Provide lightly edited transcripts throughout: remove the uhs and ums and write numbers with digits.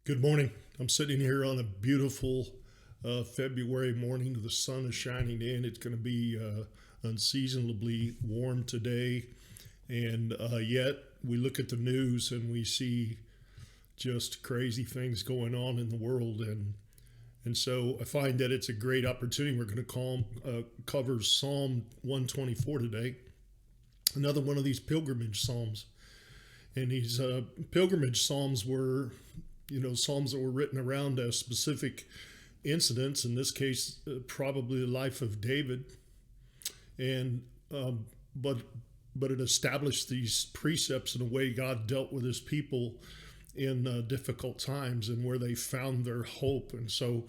Good morning. I'm sitting here on a beautiful February morning. The sun is shining in. It's going to be unseasonably warm today. And yet we look at the news and we see just crazy things going on in the world. And so I find that it's a great opportunity. We're going to cover Psalm 124 today, another one of these pilgrimage psalms. And these pilgrimage psalms were psalms that were written around specific incidents. In this case, probably the life of David, and but it established these precepts in a way God dealt with His people in difficult times and where they found their hope. And so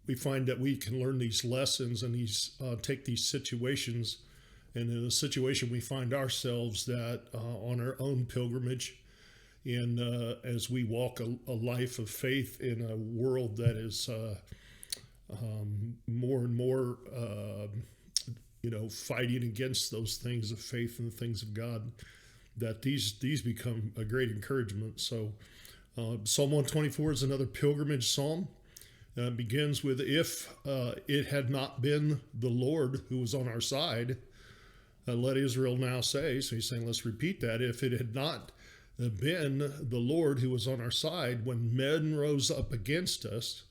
we find that we can learn these lessons and take these situations, and in a situation we find ourselves that on our own pilgrimage. And as we walk a life of faith in a world that is more and more, fighting against those things of faith and the things of God, that these become a great encouragement. So Psalm 124 is another pilgrimage psalm. It begins with, if it had not been the Lord who was on our side, let Israel now say. So he's saying, let's repeat that. If it had not been the Lord who was on our side when men rose up against us,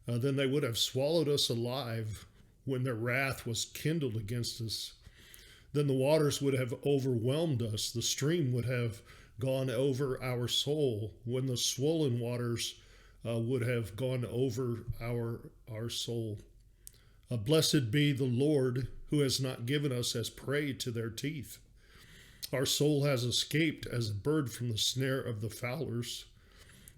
then they would have swallowed us alive when their wrath was kindled against us. Then the waters would have overwhelmed us. The stream would have gone over our soul when the swollen waters would have gone over our soul. Blessed be the Lord who has not given us as prey to their teeth. Our soul has escaped as a bird from the snare of the fowlers.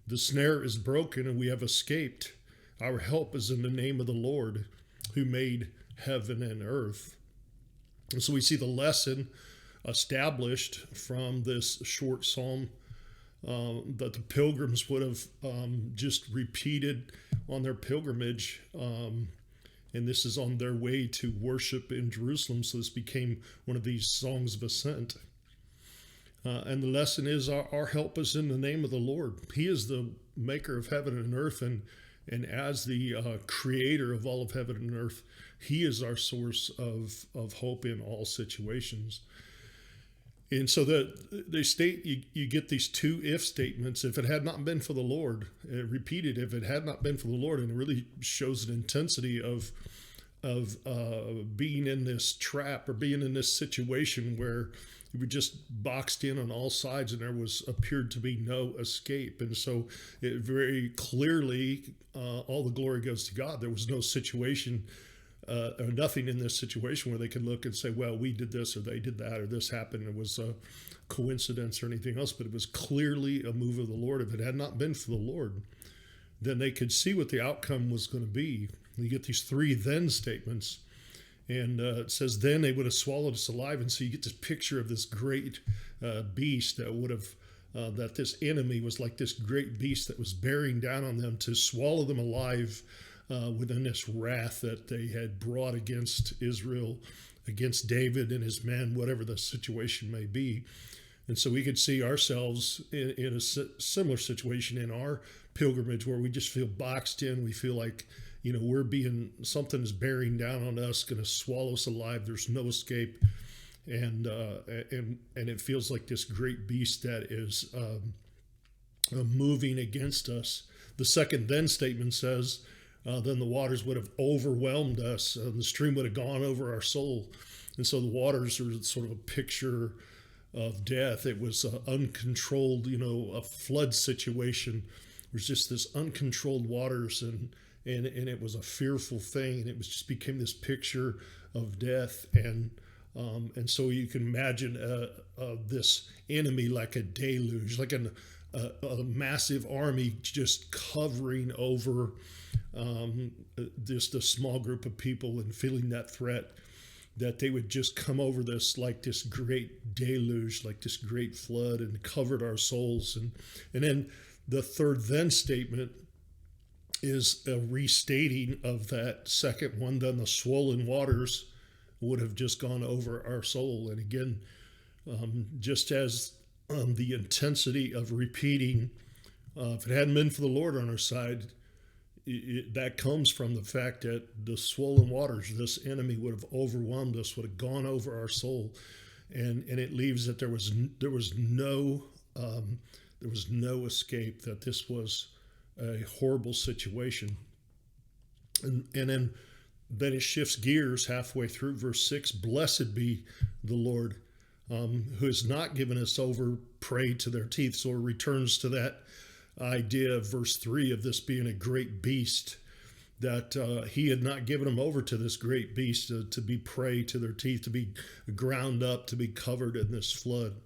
The snare is broken and we have escaped. Our help is in the name of the Lord who made heaven and earth. And so we see the lesson established from this short psalm that the pilgrims would have just repeated on their pilgrimage. And this is on their way to worship in Jerusalem. So this became one of these songs of ascent. And the lesson is our help is in the name of the Lord. He is the maker of heaven and earth. And as the creator of all of heaven and earth, He is our source of hope in all situations. And so that they state, you get these two if statements. If it had not been for the Lord, repeated, if it had not been for the Lord, and it really shows an intensity of being in this trap or being in this situation where you were just boxed in on all sides and there appeared to be no escape. And so it very clearly, all the glory goes to God. There was no situation or nothing in this situation where they could look and say, well, we did this or they did that or this happened. It was a coincidence or anything else, but it was clearly a move of the Lord. If it had not been for the Lord, then they could see what the outcome was going to be. You get these three then statements, and it says, then they would have swallowed us alive. And so you get this picture of this great beast that would have, that this enemy was like this great beast that was bearing down on them to swallow them alive within this wrath that they had brought against Israel, against David and his men, whatever the situation may be. And so we could see ourselves in a similar situation in our pilgrimage where we just feel boxed in. We feel like, something is bearing down on us, going to swallow us alive. There's no escape. And it feels like this great beast that is moving against us. The second then statement says, then the waters would have overwhelmed us. The stream would have gone over our soul. And so the waters are sort of a picture of death. It was uncontrolled, a flood situation. There's just this uncontrolled waters, and it was a fearful thing, and it just became this picture of death. And so you can imagine this enemy like a deluge, like a massive army just covering over just a small group of people, and feeling that threat that they would just come over this like this great deluge, like this great flood, and covered our souls. And then the third then statement is a restating of that second one. Then the swollen waters would have just gone over our soul. And again, just as the intensity of repeating If it hadn't been for the Lord on our side, that comes from the fact that the swollen waters, this enemy would have overwhelmed us, would have gone over our soul, and it leaves that there was no escape. That this was a horrible situation, and then it shifts gears halfway through verse 6. Blessed be the Lord, who has not given us over prey to their teeth. So it returns to that idea of verse 3 of this being a great beast, that he had not given them over to this great beast to be prey to their teeth, to be ground up, to be covered in this flood.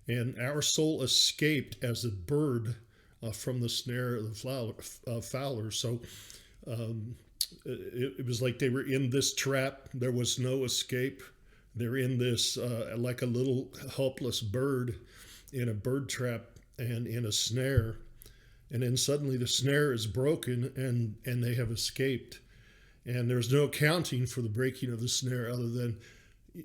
And our soul escaped as a bird from the snare of the fowler. So it was like they were in this trap. There was no escape. They're in this like a little helpless bird in a bird trap and in a snare. And then suddenly the snare is broken and they have escaped. And there's no accounting for the breaking of the snare other than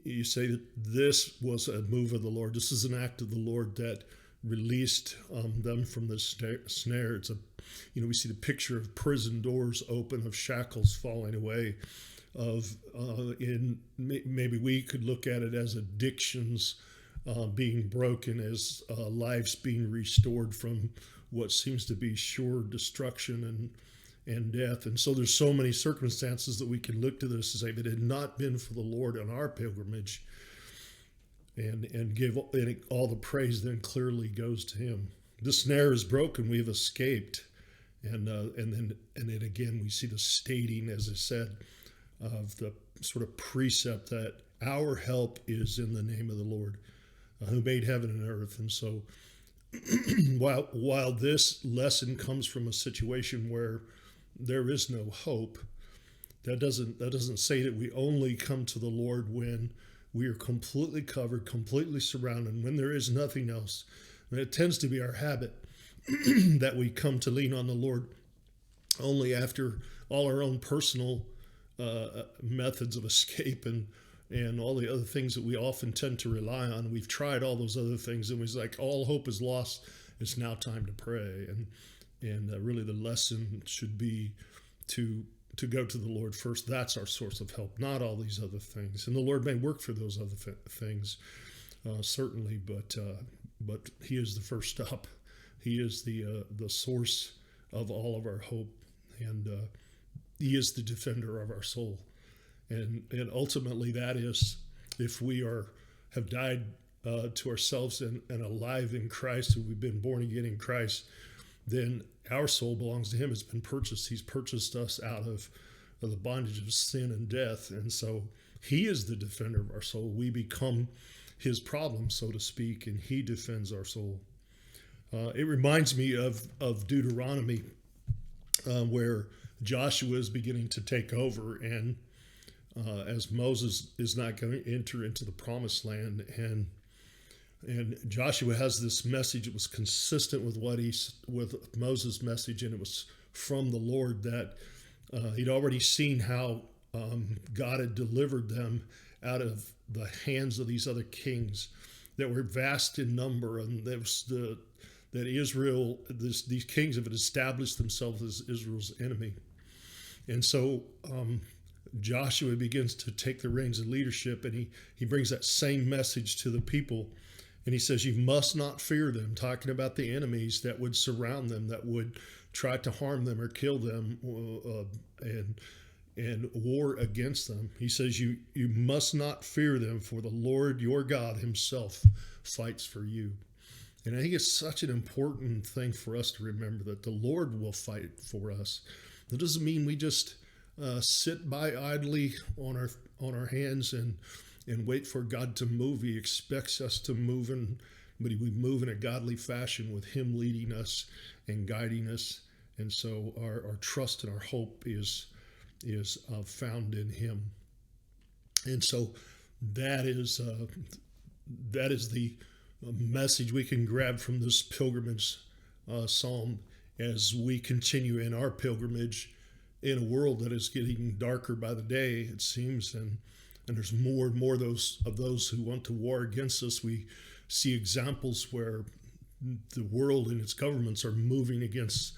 you say that this was a move of the Lord. This is an act of the Lord that released them from the snare. It's we see the picture of prison doors open, of shackles falling away, maybe we could look at it as addictions being broken, as lives being restored from what seems to be sure destruction and death. And so there's so many circumstances that we can look to this and say, if it had not been for the Lord on our pilgrimage, and give all the praise then clearly goes to him. The snare is broken, we've escaped. And then again we see the stating, as I said, of the sort of precept that our help is in the name of the Lord, who made heaven and earth. And so while this lesson comes from a situation where there is no hope, that doesn't say that we only come to the Lord when we are completely covered, completely surrounded, when there is nothing else. And it tends to be our habit that we come to lean on the Lord only after all our own personal methods of escape and all the other things that we often tend to rely on. We've tried all those other things, and we're like, all hope is lost. It's now time to pray. And really the lesson should be to go to the Lord first. That's our source of help, not all these other things. And the Lord may work for those other things, certainly, but he is the first stop. He is the source of all of our hope, and he is the defender of our soul. And ultimately that is, if we have died to ourselves and alive in Christ, and we've been born again in Christ, then our soul belongs to him. It's been purchased. He's purchased us out of the bondage of sin and death. And so he is the defender of our soul. We become his problem, so to speak, and he defends our soul. It reminds me of Deuteronomy, where Joshua is beginning to take over, and as Moses is not going to enter into the promised land, and Joshua has this message. It was consistent with with Moses' message, and it was from the Lord, that he'd already seen how God had delivered them out of the hands of these other kings that were vast in number, and that Israel, these kings have established themselves as Israel's enemy. And so Joshua begins to take the reins of leadership, and he brings that same message to the people. And he says, you must not fear them, talking about the enemies that would surround them, that would try to harm them or kill them, and war against them. He says, you must not fear them, for the Lord your God himself fights for you. And I think it's such an important thing for us to remember, that the Lord will fight for us. That doesn't mean we just sit by idly on our hands and wait for God to move. He expects us to move, but we move in a godly fashion with him leading us and guiding us. And so our trust and our hope is found in him. And so that is the message we can grab from this pilgrimage psalm as we continue in our pilgrimage in a world that is getting darker by the day, it seems, and there's more and more of those who want to war against us. We see examples where the world and its governments are moving against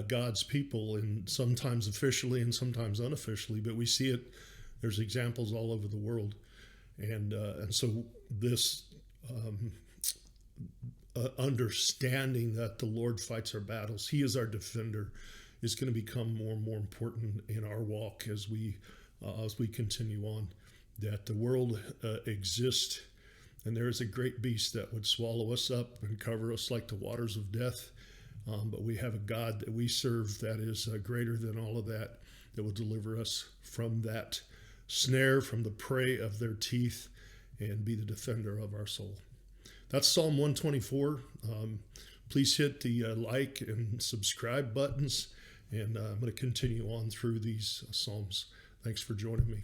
God's people, and sometimes officially and sometimes unofficially, but we see it. There's examples all over the world, and so this understanding that the Lord fights our battles, He is our defender, is going to become more and more important in our walk as we continue on. That the world exists, and there is a great beast that would swallow us up and cover us like the waters of death. But we have a God that we serve that is greater than all of that, that will deliver us from that snare, from the prey of their teeth, and be the defender of our soul. That's Psalm 124. Please hit the like and subscribe buttons, and I'm going to continue on through these Psalms. Thanks for joining me.